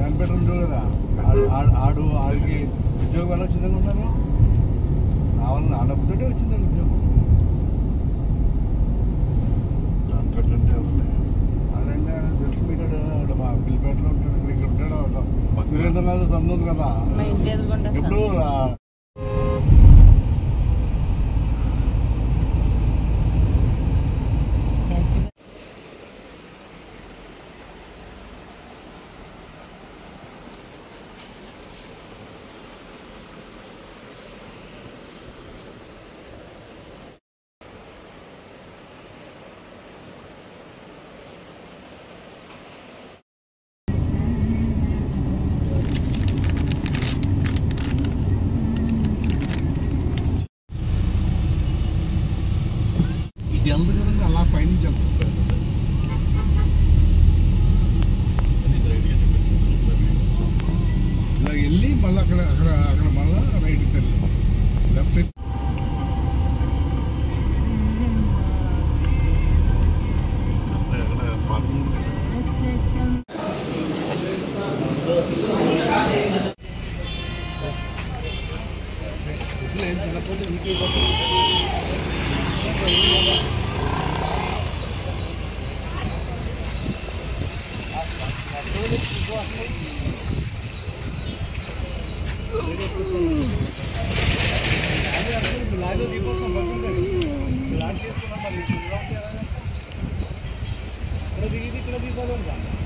కనిపెట్టి ఉండవు కదా ఆడికి ఉద్యోగం ఎలా వచ్చిందని ఉన్నారు రావాలని ఆడపుతోటే వచ్చిందని ఉద్యోగం కనిపెట్టే అదండి తెలుసు మీటాడు మా పిల్లిపేటలో ఉంటాడు ఇక్కడ ఉంటాడు సురేంద్రనాథ్ సందుంది కదా ఎప్పుడు జల్ది కదండి అలా పైనుంచి వెళ్తుంది ఇలా వెళ్ళి మళ్ళీ అక్కడ మళ్ళీ రైట్కి వెళ్ళి లెఫ్ట్ ఇక్కడ దిగి ఇక్కడ దిగిపోతుంది